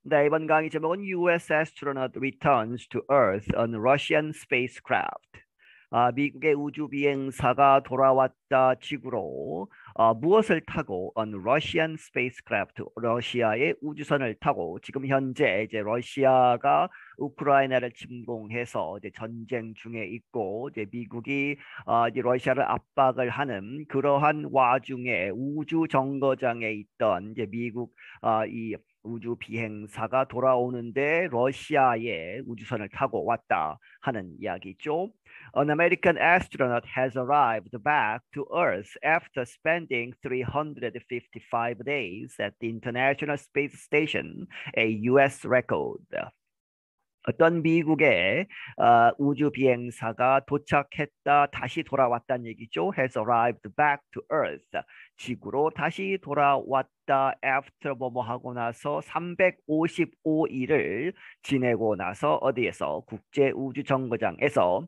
네, 이번 강의 제목은 US astronaut returns to Earth on Russian spacecraft. 미국의 우주 비행사가 돌아왔다 지구로 무엇을 타고 on Russian spacecraft 러시아의 우주선을 타고 지금 현재 이제 러시아가 우크라이나를 침공해서 이제 전쟁 중에 있고 이제 미국이 이제 러시아를 압박을 하는 그러한 와중에 우주 정거장에 있던 이제 미국 이 우주 비행사가 돌아오는데 러시아의 우주선을 타고 왔다 하는 이야기죠. An American astronaut has arrived back to Earth after spending 355 days at the International Space Station, a US record. 어떤 미국의 우주 비행사가 도착했다, 다시 돌아왔다는 얘기죠. Has arrived back to Earth. 지구로 다시 돌아왔다. After 뭐뭐 하고 나서 355일을 지내고 나서 어디에서 국제 우주 정거장에서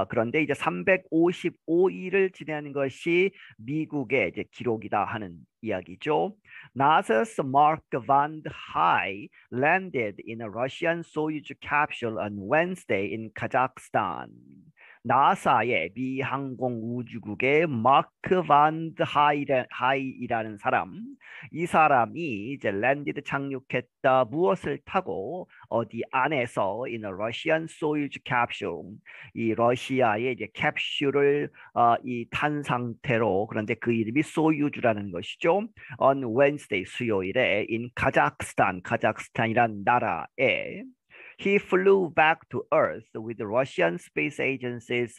그런데 이제 355일을 지내는 것이 미국의 이제 기록이다 하는 이야기죠. NASA's Mark van Hai landed in a Russian Soyuz capsule on Wednesday in Kazakhstan. 나사의 미 항공 우주국의 마크 van 하이라는 사람, 이 사람이 이제 랜디드 착륙했다. 무엇을 타고 어디 안에서 in a Russian Soyuz capsule, 이 러시아의 이제 캡슐을 이 탄 상태로, 그런데 그 이름이 소유주라는 것이죠. On Wednesday 수요일에 in 카자흐스탄, 카자흐스탄이란 나라에 he flew back to Earth with the Russian space agency's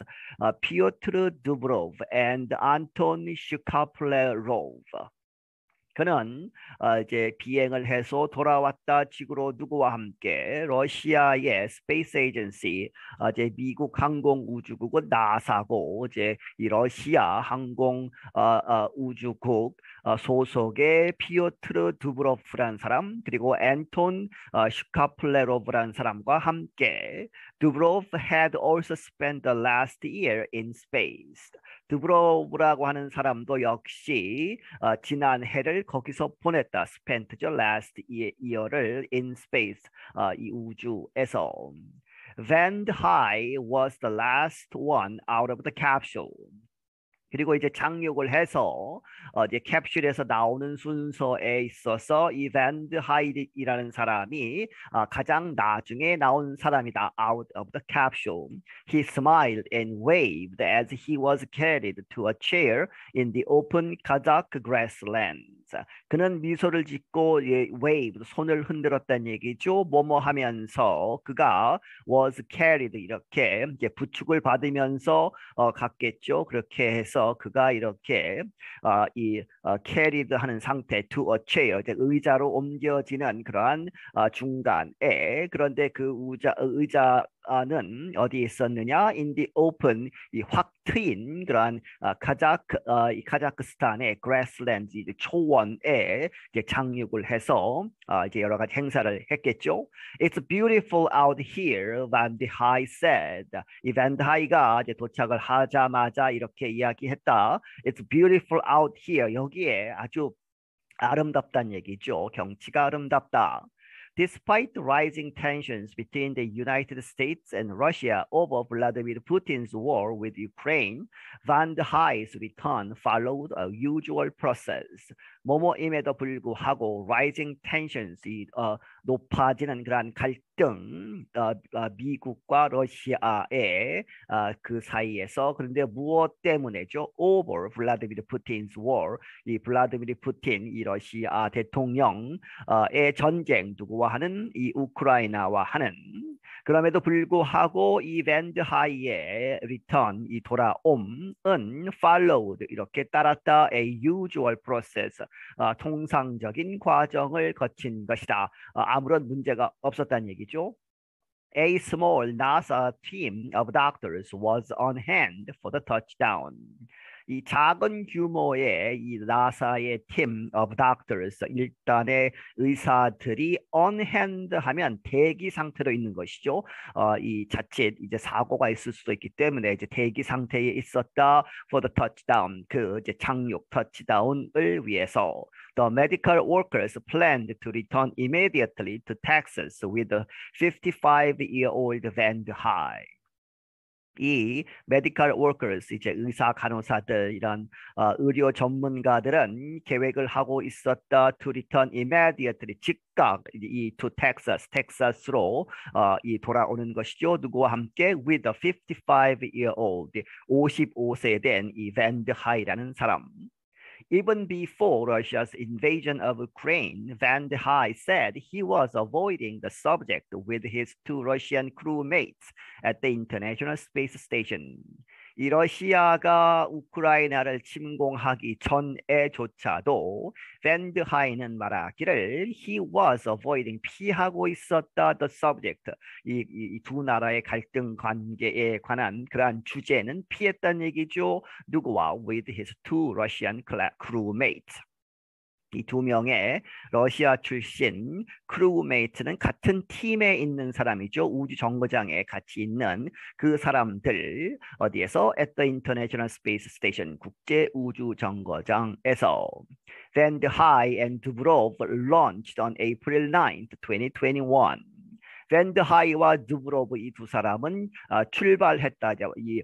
Pyotr Dubrov and Anton Shkaplerov. 그는 이제 비행을 해서 돌아왔다 지구로 누구와 함께 러시아의 스페이스 에이전시 이제 미국 항공 우주국은 나사고 이제 이 러시아 항공 우주국 소속의 피오트르 두브로프라는 사람 그리고 앤톤 슈카플레로브라는 사람과 함께 두브로프 had also spent the last year in space. 두브로브라고 하는 사람도 역시 지난 해를 거기서 보냈다. spent죠. last year를 in space. 이 우주에서. Van High was the last one out of the capsule. 그리고 이제 착륙을 해서 이제 캡슐에서 나오는 순서에 있어서 이 밴드 하이드이라는 사람이 가장 나중에 나온 사람이다. Out of the capsule. He smiled and waved as he was carried to a chair in the open Kazakh grasslands. 그는 미소를 짓고 wave, 손을 흔들었다는 얘기죠. 뭐뭐 하면서 그가 was carried 이렇게 이제 부축을 받으면서 갔겠죠. 그렇게 해서 그가 이렇게 carried 하는 상태 to a chair, 의자로 옮겨지는 그러한 중간에 그런데 그 의자는 어디에 있었느냐? In the open, 이 확 트인 그러한 카자흐스탄의 grasslands, 초원에 이제 착륙을 해서 이제 여러 가지 행사를 했겠죠. It's beautiful out here, Van de High said. 이 Van de High가 이제 도착을 하자마자 이렇게 이야기했다. It's beautiful out here. 여기에 아주 아름답다는 얘기죠. 경치가 아름답다. Despite the rising tensions between the United States and Russia over Vladimir Putin's war with Ukraine, Van der High's return followed a usual process. 뭐뭐임에도 불구하고 rising tensions, 높아지는 그러한 갈등, 미국과 러시아의 그 사이에서 그런데 무엇 때문에죠? Over Vladimir Putin's war, 이 블라디미르 푸틴, 이 러시아 대통령의 전쟁, 누구와 하는? 이 우크라이나와 하는. 그럼에도 불구하고 이 밴드 하이의 return, 이 돌아옴은 followed, 이렇게 따랐다. A usual process, 통상적인 과정을 거친 것이다. 아무런 문제가 없었다는 얘기죠. A small NASA team of doctors was on hand for the touchdown. 이 작은 규모의 이 나사의 team of doctors, 일단의 의사들이 on hand 하면 대기 상태로 있는 것이죠. 이 자칫 이제 사고가 있을 수도 있기 때문에 이제 대기 상태에 있었다 for the touchdown, 그 이제 착륙 터치다운을 위해서. The medical workers planned to return immediately to Texas with the 55-year-old Van High. 이 medical workers, 이제 의사, 간호사들, 이런 의료 전문가들은 계획을 하고 있었다. To return immediately, 즉각 이 to Texas, 텍사스로 이 돌아오는 것이죠. 누구와 함께? With a 55-year-old, 55세 된 이 밴드 하이라는 사람. Even before Russia's invasion of Ukraine, Van der Heij said he was avoiding the subject with his two Russian crewmates at the International Space Station. 이 러시아가 우크라이나를 침공하기 전에조차도 밴드 하이는 말하기를 he was avoiding, 피하고 있었다 the subject, 이 두 나라의 갈등 관계에 관한 그러한 주제는 피했다는 얘기죠. 누구와? with his two Russian crewmates. 이 두 명의 러시아 출신 크루메이트는 같은 팀에 있는 사람이죠. 우주 정거장에 같이 있는 그 사람들, 어디에서? At the International Space Station, 국제 우주 정거장에서. Van der Heij and Dubrov launched on April 9th, 2021. 밴드 하이와 두브로브 이 두 사람은 출발했다. 이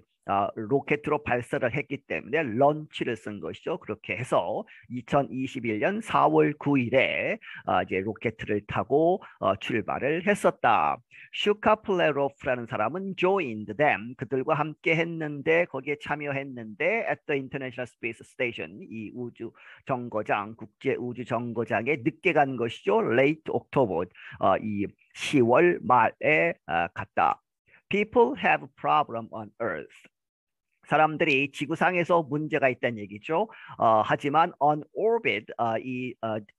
로켓으로 발사를 했기 때문에 런치를 쓴 것이죠. 그렇게 해서 2021년 4월 9일에 이제 로켓을 타고 출발을 했었다. 슈카플레로프라는 사람은 joined them, 그들과 함께 했는데, 거기에 참여했는데 at the International Space Station, 이 우주 정거장, 국제 우주 정거장에 늦게 간 것이죠. late October, 이 10월 말에 갔다. People have a problem on Earth. 사람들이 지구상에서 문제가 있다는 얘기죠. 하지만 on orbit, 이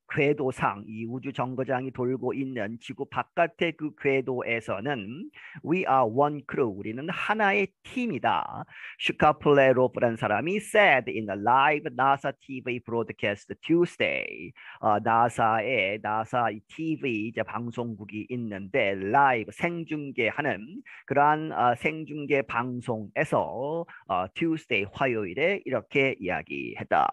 궤도상, 이 우주 정거장이 돌고 있는 지구 바깥의 그 궤도에서는 we are one crew, 우리는 하나의 팀이다. 슈카플레로프라는 사람이 said in a live NASA TV broadcast Tuesday. 나사 TV 이제 방송국이 있는데 라이브 생중계하는 그러한 생중계 방송에서 Tuesday, 화요일에 이렇게 이야기했다.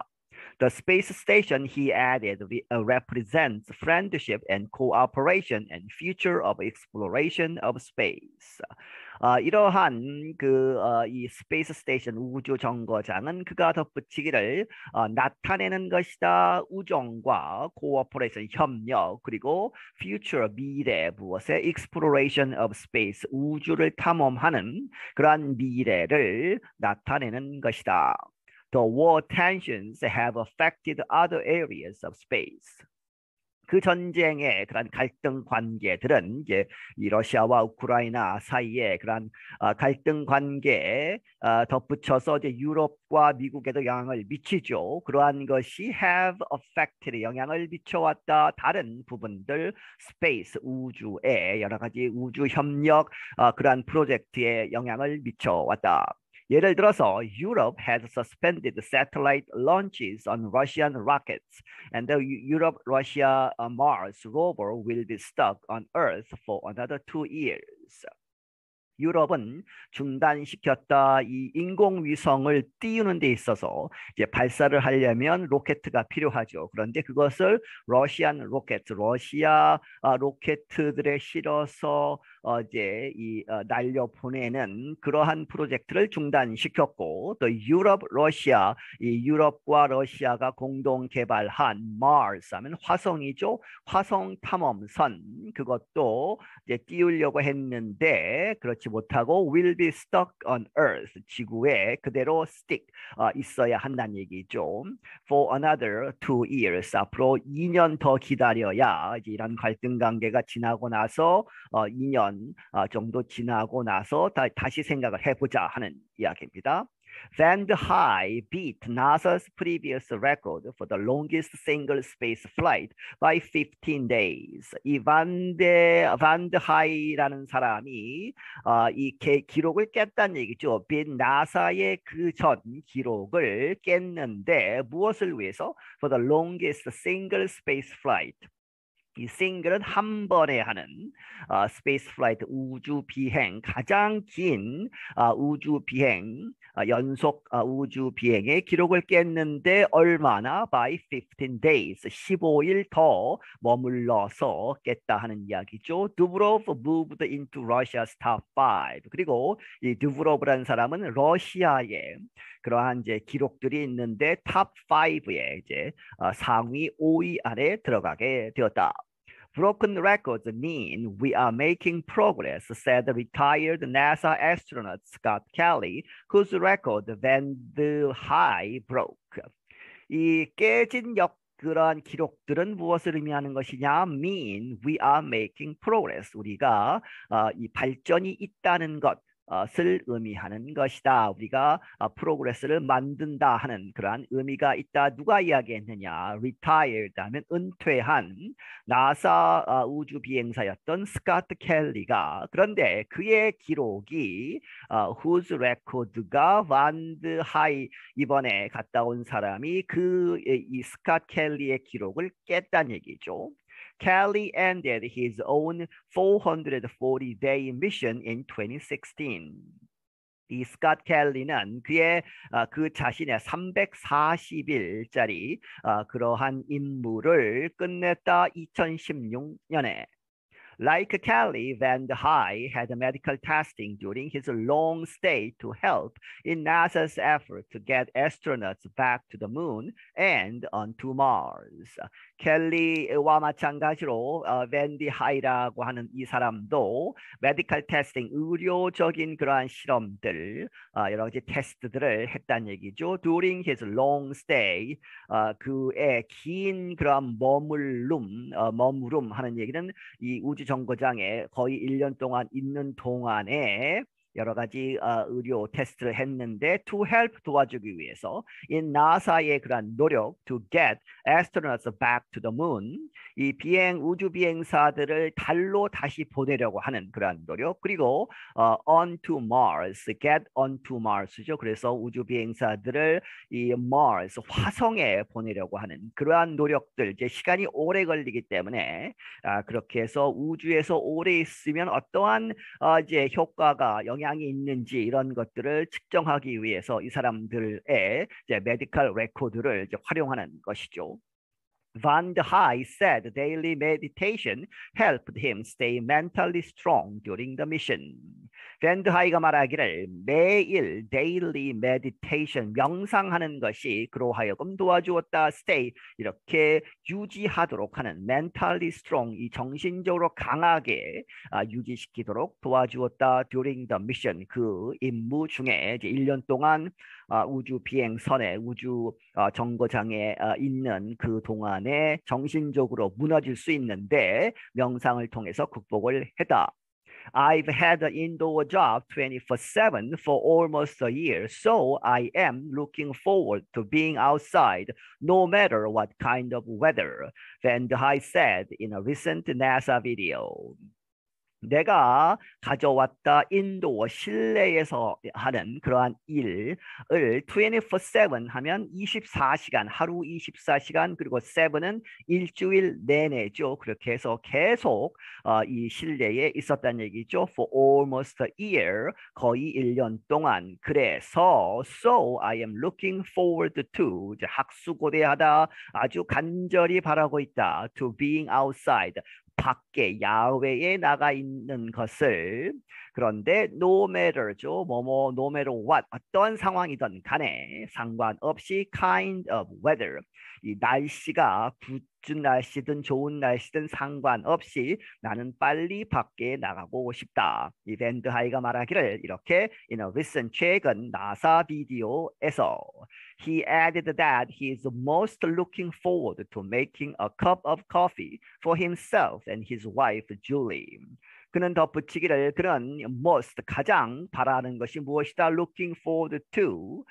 The space station, he added, represents friendship and cooperation and future of exploration of space. 이러한 이 스페이스 스테이션 우주 정거장은 그가 덧붙이기를 나타내는 것이다. 우정과 코어퍼레이션, 협력, 그리고 future, 미래, 무엇의? exploration of space, 우주를 탐험하는 그러한 미래를 나타내는 것이다. The war tensions have affected other areas of space. 그 전쟁의 그런 갈등 관계들은 이제 이 러시아와 우크라이나 사이에 그런 갈등 관계에 덧붙여서 이제 유럽과 미국에도 영향을 미치죠. 그러한 것이 have affected, 영향을 미쳐왔다. 다른 부분들, 스페이스, 우주에 여러 가지 우주 협력 그러한 프로젝트에 영향을 미쳐왔다. 예를 들어서 Europe has suspended satellite launches on Russian rockets, and the Europe-Russia Mars rover will be stuck on Earth for another 2 years. 유럽은 중단시켰다. 이 인공위성을 띄우는 데 있어서 이제 발사를 하려면 로켓가 필요하죠. 그런데 그것을 러시안 로켓, 러시아 로켓들에 실어서 이제 날려 보내는 그러한 프로젝트를 중단시켰고, 또 유럽, 러시아, 이 유럽과 러시아가 공동 개발한 Mars 하면 화성이죠. 화성 탐험선, 그것도 이제 띄우려고 했는데 그렇지 못하고 will be stuck on Earth, 지구에 그대로 stick 있어야 한다는 얘기죠. For another 2 years, 앞으로 2년 더 기다려야 이제 이런 갈등 관계가 지나고 나서 2년 정도 지나고 나서 다시 생각을 해보자 하는 이야기입니다. Van der High beat NASA's previous record for the longest single space flight by 15 days. 이 반데 하이라는 사람이 이 기록을 깼다는 얘기죠. 나사의 그 전 기록을 깼는데 무엇을 위해서? For the longest single space flight. 이 싱글은 한 번에 하는 스페이스 플라이트 우주 비행 가장 긴 우주 비행 연속 우주 비행의 기록을 깼는데 얼마나? By 15 days 15일 더 머물러서 깼다 하는 이야기죠. 두브로프 moved into Russia's top 5. 그리고 이 두브로프라는 사람은 러시아의 그러한 이제 기록들이 있는데 탑 5에 이제 상위 5위 안에 들어가게 되었다. Broken records mean we are making progress, said retired NASA astronaut Scott Kelly, whose record Van der High broke. 이 깨진 그러한 기록들은 무엇을 의미하는 것이냐? Mean we are making progress. 우리가 이 발전이 있다는 것을 의미하는 것이다. 우리가 프로그레스를 만든다 하는 그러한 의미가 있다. 누가 이야기했느냐? Retired 하면 은퇴한 나사 우주 비행사였던 스카트 켈리가 그런데 그의 기록이 whose record가 반드 하이 이번에 갔다 온 사람이 이 스카트 켈리의 기록을 깼다는 얘기죠. Kelly ended his own 440-day mission in 2016. 이 스캇 켈리는 그의 그 자신의 340일짜리 그러한 임무를 끝냈다 2016년에. Like Kelly, Van der High had medical testing during his long stay to help in NASA's effort to get astronauts back to the moon and onto Mars. 켈리와 마찬가지로 밴디 하이라고 하는 이 사람도 메디컬 테스팅, 의료적인 그러한 실험들, 여러 가지 테스트들을 했다는 얘기죠. During his long stay, 그의 긴 그런 머무름 하는 얘기는 이 우주 정거장에 거의 1년 동안 있는 동안에 여러 가지 의료 테스트를 했는데 to help 도와주기 위해서 in 나사의 그런 노력 to get astronauts back to the moon 이 우주 비행사들을 달로 다시 보내려고 하는 그런 노력 그리고 onto Mars, get onto Mars죠. 그래서 우주 비행사들을 이 Mars 화성에 보내려고 하는 그러한 노력들 이제 시간이 오래 걸리기 때문에 그렇게 해서 우주에서 오래 있으면 어떠한 이제 효과가 영향이 있는지 이런 것들을 측정하기 위해서 이 사람들의 이제 메디컬 레코드를 이제 활용하는 것이죠. Van der High said daily meditation helped him stay mentally strong during the mission. 밴드 하이가 말하기를 매일 daily meditation 명상하는 것이 그로 하여금 도와주었다. stay 이렇게 유지하도록 하는 mentally strong 이 정신적으로 강하게 유지시키도록 도와주었다. during the mission 그 임무 중에 이제 1년 동안 우주 비행선에 우주 정거장에 있는 그 동안에 정신적으로 무너질 수 있는데 명상을 통해서 극복을 했다. I've had an indoor job 24/7 for almost a year, so I am looking forward to being outside no matter what kind of weather, Van der High said in a recent NASA video. 내가 가져왔다 인도어 실내에서 하는 그러한 일을 24/7 하면 24시간 하루 24시간 그리고 7은 일주일 내내죠. 그렇게 해서 계속 이 실내에 있었다는 얘기죠. For almost a year 거의 1년 동안 그래서 so I am looking forward to 이제 학수고대하다 아주 간절히 바라고 있다. To being outside 밖에 야외에 나가 있는 것을 그런데 no matter죠. no matter what 어떤 상황이든 간에 상관없이 kind of weather 이 날씨가 굿준 날씨든 좋은 날씨든 상관없이 나는 빨리 밖에 나가고 싶다. 이 밴드 하이가 말하기를 이렇게 in a recent 최근 나사 비디오에서 He added that he is most looking forward to making a cup of coffee for himself and his wife Julie. 그는 덧붙이기를 그는 most 가장 바라는 것이 무엇이다? Looking forward to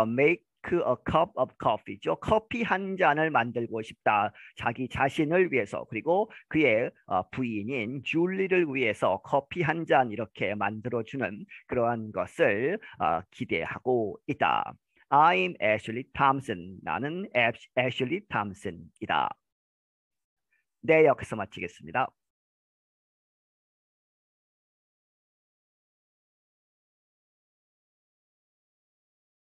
make a cup of coffee죠. 커피 한 잔을 만들고 싶다. 자기 자신을 위해서 그리고 그의 부인인 줄리를 위해서 커피 한 잔 이렇게 만들어주는 그러한 것을 기대하고 있다. I'm Ashley Thompson. 나는 애슐리 탐슨이다. 네, 여기서 마치겠습니다.